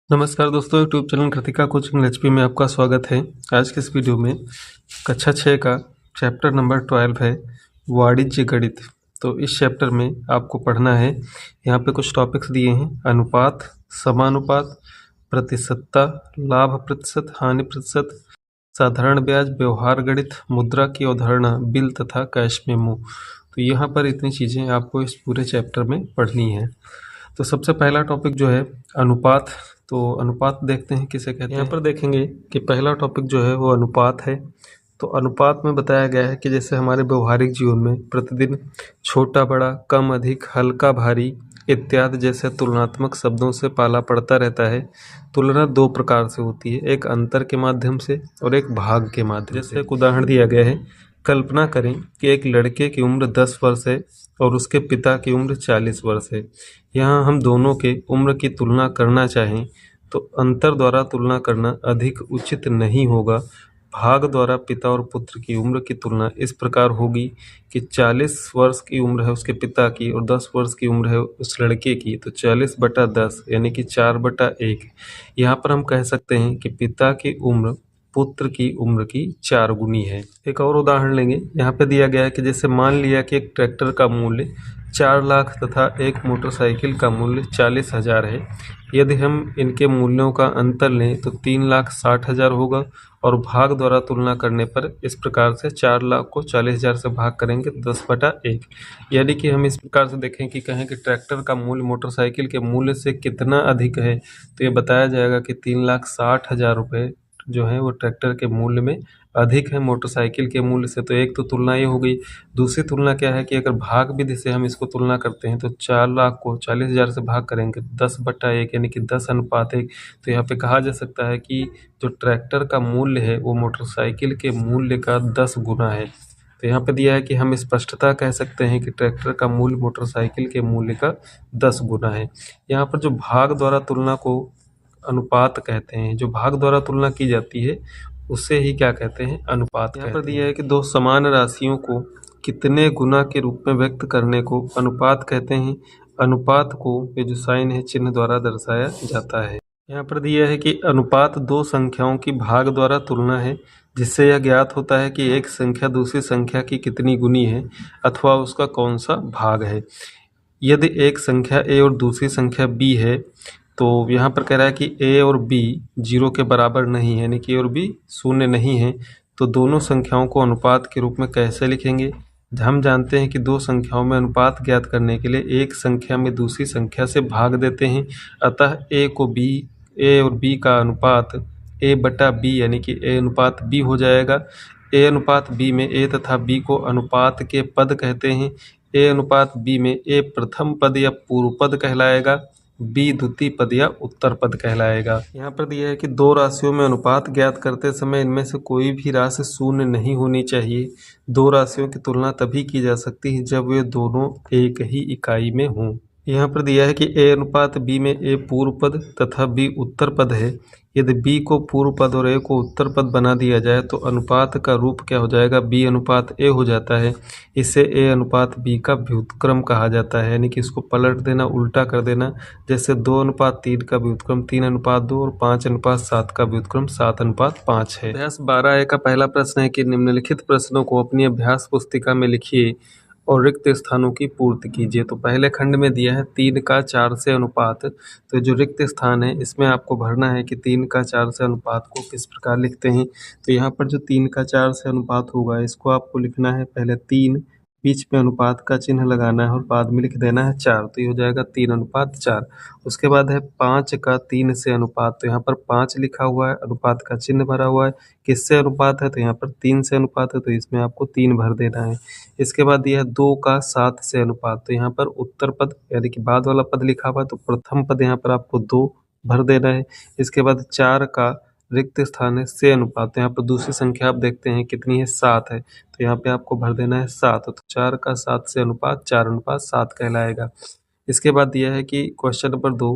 नमस्कार दोस्तों, YouTube channel Kritika coaching HP में आपका स्वागत है। आज के इस वीडियो में कक्षा 6 का चैप्टर नंबर 12 है वाणिज्य गणित। तो इस चैप्टर में आपको पढ़ना है, यहाँ पे कुछ टॉपिक्स दिए हैं: अनुपात, समानुपात, प्रतिशतता, लाभ प्रतिशत, हानि प्रतिशत, साधारण ब्याज, व्यवहार गणित, मुद्रा की अवधारणा, बिल तथा कैश मेमो। तो यहाँ पर इतनी चीज़ें आपको इस पूरे चैप्टर में पढ़नी है। तो सबसे पहला टॉपिक जो है अनुपात। तो अनुपात देखते हैं किसे कहते हैं। यहाँ पर देखेंगे कि पहला टॉपिक जो है वो अनुपात है। तो अनुपात में बताया गया है कि जैसे हमारे व्यवहारिक जीवन में प्रतिदिन छोटा बड़ा, कम अधिक, हल्का भारी इत्यादि जैसे तुलनात्मक शब्दों से पाला पड़ता रहता है। तुलना दो प्रकार से होती है, एक अंतर के माध्यम से और एक भाग के माध्यम से। जैसे एक उदाहरण दिया गया है, कल्पना करें कि एक लड़के की उम्र 10 वर्ष है और उसके पिता की उम्र 40 वर्ष है। यहाँ हम दोनों के उम्र की तुलना करना चाहें तो अंतर द्वारा तुलना करना अधिक उचित नहीं होगा। भाग द्वारा पिता और पुत्र की उम्र की तुलना इस प्रकार होगी कि 40 वर्ष की उम्र है उसके पिता की और 10 वर्ष की उम्र है उस लड़के की, तो 40/10 यानी कि 4/1। यहाँ पर हम कह सकते हैं कि पिता की उम्र पुत्र की उम्र की 4 गुनी है। एक और उदाहरण लेंगे, यहाँ पे दिया गया है कि जैसे मान लिया कि एक ट्रैक्टर का मूल्य 4 लाख तथा एक मोटरसाइकिल का मूल्य 40,000 है। यदि हम इनके मूल्यों का अंतर लें तो 3,60,000 होगा और भाग द्वारा तुलना करने पर इस प्रकार से 4 लाख को 40,000 से भाग करेंगे तो 10/1। यानी कि हम इस प्रकार से देखें कि कहें कि ट्रैक्टर का मूल्य मोटरसाइकिल के मूल्य से कितना अधिक है, तो ये बताया जाएगा कि 3,60,000 रुपये जो है वो ट्रैक्टर के मूल्य में अधिक है मोटरसाइकिल के मूल्य से। तो एक तो तुलना ये हो गई। दूसरी तुलना क्या है कि अगर भाग विधि से हम इसको तुलना करते हैं तो 4 लाख को 40,000 से भाग करेंगे 10/1 यानी कि 10:1। तो यहाँ पे कहा जा सकता है कि जो ट्रैक्टर का मूल्य है वो मोटरसाइकिल के मूल्य का 10 गुना है। तो यहाँ पे दिया है कि हम स्पष्टता कह सकते हैं कि ट्रैक्टर का मूल्य मोटरसाइकिल के मूल्य का 10 गुना है। यहाँ पर जो भाग द्वारा तुलना को अनुपात कहते हैं, जो भाग द्वारा तुलना की जाती है उसे ही क्या कहते हैं, अनुपात। यहाँ पर दिया है कि दो समान राशियों को कितने गुना के रूप में व्यक्त करने को अनुपात कहते हैं। अनुपात को ये जो साइन है चिन्ह द्वारा दर्शाया जाता है। यहाँ पर दिया है कि अनुपात दो संख्याओं की भाग द्वारा तुलना है, जिससे यह ज्ञात होता है कि एक संख्या दूसरी संख्या की कितनी गुनी है अथवा उसका कौन सा भाग है। यदि एक संख्या a और दूसरी संख्या b है तो यहाँ पर कह रहा है कि a और b 0 के बराबर नहीं है, यानी कि a और b शून्य नहीं है। तो दोनों संख्याओं को अनुपात के रूप में कैसे लिखेंगे? हम जानते हैं कि दो संख्याओं में अनुपात ज्ञात करने के लिए एक संख्या में दूसरी संख्या से भाग देते हैं। अतः a और b का अनुपात a/b यानी कि a अनुपात b हो जाएगा। a अनुपात b में a तथा b को अनुपात के पद कहते हैं। a अनुपात b में a प्रथम पद या पूर्व पद कहलाएगा, b द्वितीय पद या उत्तर पद कहलाएगा। यहाँ पर दिया है कि दो राशियों में अनुपात ज्ञात करते समय इनमें से कोई भी राशि शून्य नहीं होनी चाहिए। दो राशियों की तुलना तभी की जा सकती है जब वे दोनों एक ही इकाई में हों। यहाँ पर दिया है कि a अनुपात b में a पूर्व पद तथा b उत्तर पद है। यदि b को पूर्व पद और a को उत्तर पद बना दिया जाए तो अनुपात का रूप क्या हो जाएगा, b अनुपात a हो जाता है। इसे a अनुपात b का व्युत्क्रम कहा जाता है, यानी कि इसको पलट देना, उल्टा कर देना। जैसे 2:3 का व्युत्क्रम 3:2 और 5:7 का व्युत्क्रम 7:5 है। अभ्यास 12A का पहला प्रश्न है कि निम्नलिखित प्रश्नों को अपनी अभ्यास पुस्तिका में लिखिए और रिक्त स्थानों की पूर्ति कीजिए। तो पहले खंड में दिया है 3:4 से अनुपात। तो जो रिक्त स्थान है इसमें आपको भरना है कि 3:4 से अनुपात को किस प्रकार लिखते हैं। तो यहाँ पर जो 3:4 से अनुपात होगा इसको आपको लिखना है पहले 3, बीच में अनुपात का चिन्ह लगाना है और बाद में लिख देना है 4। तो ये हो जाएगा 3:4। उसके बाद है 5:3 से अनुपात। तो यहाँ पर 5 लिखा हुआ है, अनुपात का चिन्ह भरा हुआ है। किससे अनुपात है? तो यहाँ पर 3 से अनुपात है, तो इसमें आपको 3 भर देना है। इसके बाद यह 2:7 से अनुपात। तो यहाँ पर उत्तर पद यानी कि बाद वाला पद लिखा हुआ है, तो प्रथम पद यहाँ पर आपको 2 भर देना है। इसके बाद 4 का रिक्त स्थान है से अनुपात। तो यहाँ पर दूसरी संख्या आप देखते हैं कितनी है, 7 है। तो यहाँ पे आपको भर देना है 7। तो 4:7 से अनुपात 4:7 कहलाएगा। इसके बाद दिया है कि क्वेश्चन नंबर 2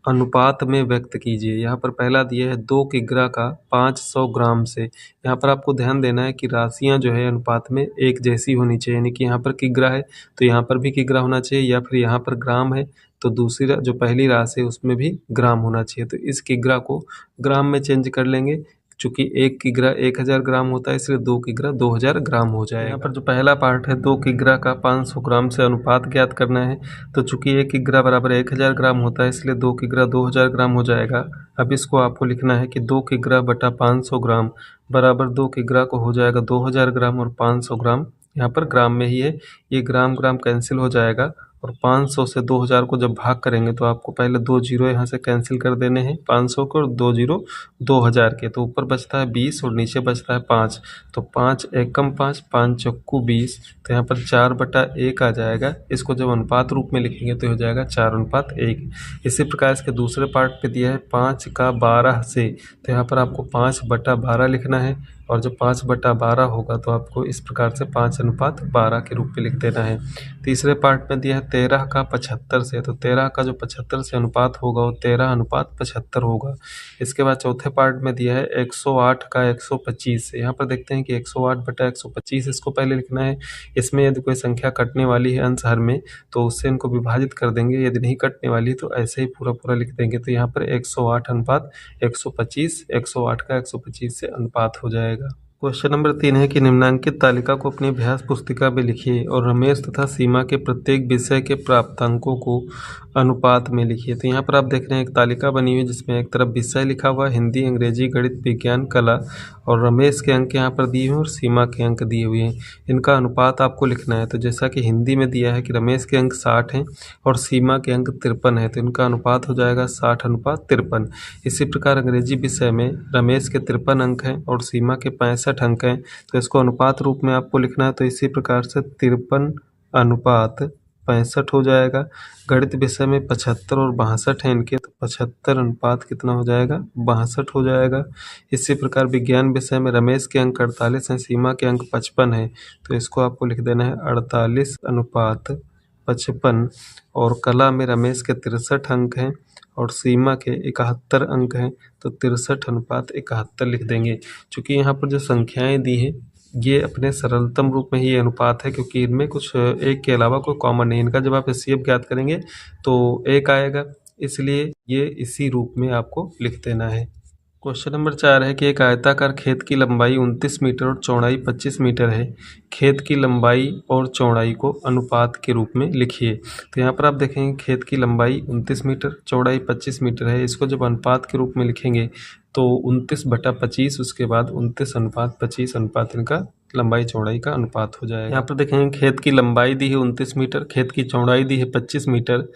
अनुपात में व्यक्त कीजिए। यहाँ पर पहला दिया है 2 किग्रा का 500 ग्राम से। यहाँ पर आपको ध्यान देना है कि राशियाँ जो है अनुपात में एक जैसी होनी चाहिए, यानी कि यहाँ पर किग्रा है तो यहाँ पर भी किग्रा होना चाहिए, या फिर यहाँ पर ग्राम है तो दूसरी जो पहली राशि है उसमें भी ग्राम होना चाहिए। तो इस किग्रा को ग्राम में चेंज कर लेंगे। चूँकि 1 किग्रा 1000 ग्राम होता है, इसलिए 2 किग्रा 2000 ग्राम हो जाएगा। यहाँ पर जो पहला पार्ट है 2 किग्रा का 500 ग्राम से अनुपात ज्ञात करना है। तो चूँकि 1 किग्रा बराबर 1000 ग्राम होता है, इसलिए 2 किग्रा 2000 ग्राम हो जाएगा। अब इसको आपको लिखना है कि 2 किग्रा बटा 500 ग्राम बराबर 2 किग्रा को हो जाएगा 2000 ग्राम और 500 ग्राम यहाँ पर ग्राम में ही है। ये ग्राम ग्राम कैंसिल हो जाएगा और 500 से 2000 को जब भाग करेंगे तो आपको पहले 2 जीरो यहाँ से कैंसिल कर देने हैं 500 को और 2 जीरो 2000 के। तो ऊपर बचता है 20 और नीचे बचता है 5। तो 5 एकम 5 5 चक्कू 20। तो यहाँ पर 4/1 आ जाएगा। इसको जब अनुपात रूप में लिखेंगे तो हो जाएगा 4:1। इसी प्रकार इसके दूसरे पार्ट पे दिया है 5 का 12 से। तो यहाँ पर आपको 5/12 लिखना है और जब 5/12 होगा तो आपको इस प्रकार से 5:12 के रूप में लिख देना है। तीसरे पार्ट में दिया है 13 का 75 से। तो 13 का जो 75 से अनुपात होगा वो 13:75 होगा। इसके बाद चौथे पार्ट में दिया है 108 का 125 से। यहाँ पर देखते हैं कि 108/125 इसको पहले लिखना है। इसमें यदि कोई संख्या कटने वाली है अंश हर में तो उससे इनको विभाजित कर देंगे, यदि नहीं कटने वाली तो ऐसे ही पूरा पूरा लिख देंगे। तो यहाँ पर 108:125 108 का 125 से अनुपात हो जाएगा। क्वेश्चन नंबर 3 है कि निम्नांकित तालिका को अपनी अभ्यास पुस्तिका में लिखिए और रमेश तथा सीमा के प्रत्येक विषय के प्राप्तांकों को अनुपात में लिखिए। तो यहाँ पर आप देख रहे हैं एक तालिका बनी हुई है जिसमें एक तरफ विषय लिखा हुआ है हिंदी, अंग्रेजी, गणित, विज्ञान, कला और रमेश के अंक यहाँ पर दिए हुए हैं और सीमा के अंक दिए हुए हैं। इनका अनुपात आपको लिखना है। तो जैसा कि हिंदी में दिया है कि रमेश के अंक 60 हैं और सीमा के अंक 53 है, तो इनका अनुपात हो जाएगा 60:53। इसी प्रकार अंग्रेजी विषय में रमेश के 53 अंक हैं और सीमा के 65 अंक हैं, तो इसको अनुपात रूप में आपको लिखना है। तो इसी प्रकार से 53:65 हो जाएगा। गणित विषय में 75 और 62 हैं इनके, तो 75 अनुपात कितना हो जाएगा 62 हो जाएगा। इसी प्रकार विज्ञान विषय में रमेश के अंक 48 हैं, सीमा के अंक 55 हैं, तो इसको आपको लिख देना है 48:55। और कला में रमेश के 63 अंक हैं और सीमा के 71 अंक हैं, तो 63:71 लिख देंगे। चूँकि यहाँ पर जो संख्याएं दी हैं ये अपने सरलतम रूप में ही अनुपात है, क्योंकि इनमें कुछ एक के अलावा कोई कॉमन नहीं। इनका जब आप एचसीएफ ज्ञात करेंगे तो 1 आएगा, इसलिए ये इसी रूप में आपको लिख देना है। क्वेश्चन नंबर 4 है कि एक आयताकार खेत की लंबाई 29 मीटर और चौड़ाई 25 मीटर है। खेत की लंबाई और चौड़ाई को अनुपात के रूप में लिखिए। तो यहाँ पर आप देखेंगे खेत की लंबाई 29 मीटर, चौड़ाई 25 मीटर है। इसको जब अनुपात के रूप में लिखेंगे तो 29/25, उसके बाद 29:25 अनुपात इनका लंबाई चौड़ाई का अनुपात हो जाएगा। यहाँ पर देखेंगे खेत की लंबाई दी है 29 मीटर, खेत की चौड़ाई दी है 25 मीटर।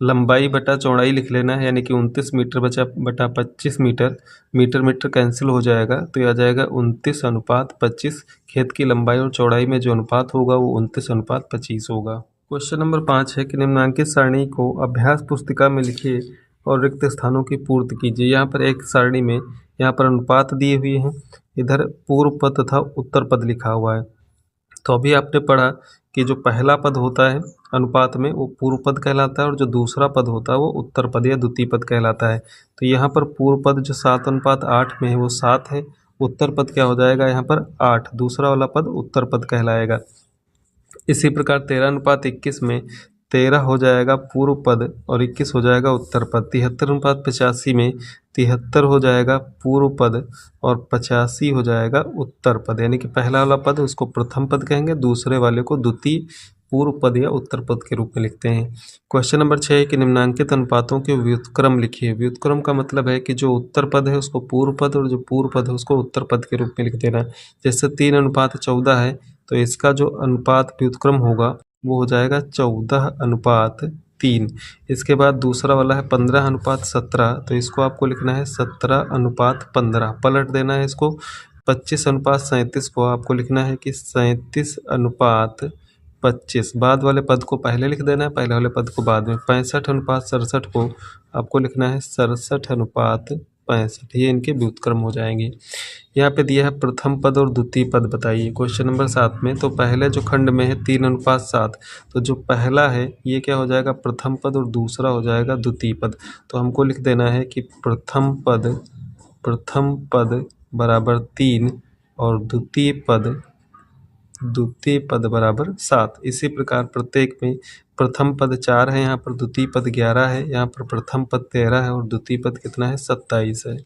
लंबाई बटा चौड़ाई लिख लेना है, यानी कि 29 मीटर बटा 25 मीटर। मीटर मीटर कैंसिल हो जाएगा तो यह आ जाएगा 29:25। खेत की लंबाई और चौड़ाई में जो अनुपात होगा वो 29:25 होगा। क्वेश्चन नंबर 5 है कि निम्नांकित सारणी को अभ्यास पुस्तिका में लिखिए और रिक्त स्थानों की पूर्ति कीजिए। यहाँ पर एक सारणी में यहाँ पर अनुपात दिए हुए हैं, इधर पूर्व पद तथा उत्तर पद लिखा हुआ है। तो अभी आपने पढ़ा कि जो पहला पद होता है अनुपात में वो पूर्व पद कहलाता है और जो दूसरा पद होता है वो उत्तर पद या द्वितीय पद कहलाता है। तो यहाँ पर पूर्व पद जो 7:8 में है वो 7 है। उत्तर पद क्या हो जाएगा यहाँ पर 8, दूसरा वाला पद उत्तर पद कहलाएगा। इसी प्रकार 13:21 में 13 हो जाएगा पूर्व पद और 21 हो जाएगा उत्तर पद। 73:85 में 73 हो जाएगा पूर्व पद और 85 हो जाएगा उत्तर पद, यानी कि पहला वाला पद उसको प्रथम पद कहेंगे, दूसरे वाले को द्वितीय पूर्व पद या उत्तर पद के रूप में लिखते हैं। क्वेश्चन नंबर 6 है कि निम्नांकित अनुपातों के व्युत्क्रम लिखिए। व्युत्क्रम का मतलब है कि जो उत्तर पद है उसको पूर्व पद और जो पूर्व पद है उसको उत्तर पद के रूप में लिख देना। जैसे 3:14 है तो इसका जो अनुपात व्युत्क्रम होगा वो हो जाएगा 14:3। इसके बाद दूसरा वाला है 15:17, तो इसको आपको लिखना है 17:15, पलट देना है इसको। 25:37 को आपको लिखना है कि 37:25, बाद वाले पद को पहले लिख देना है, पहले वाले पद को बाद में। 65:67 को आपको लिखना है 67:65, ये इनके व्युत्क्रम हो जाएंगे। यहाँ पे दिया है प्रथम पद और द्वितीय पद बताइए। क्वेश्चन नंबर 7 में तो पहले जो खंड में है 3:7, तो जो पहला है ये क्या हो जाएगा प्रथम पद और दूसरा हो जाएगा द्वितीय पद। तो हमको लिख देना है कि प्रथम पद बराबर 3 और द्वितीय पद बराबर 7। इसी प्रकार प्रत्येक में प्रथम पद 4 है, यहाँ पर द्वितीय पद 11 है, यहाँ पर प्रथम पद 13 है और द्वितीय पद कितना है 27 है।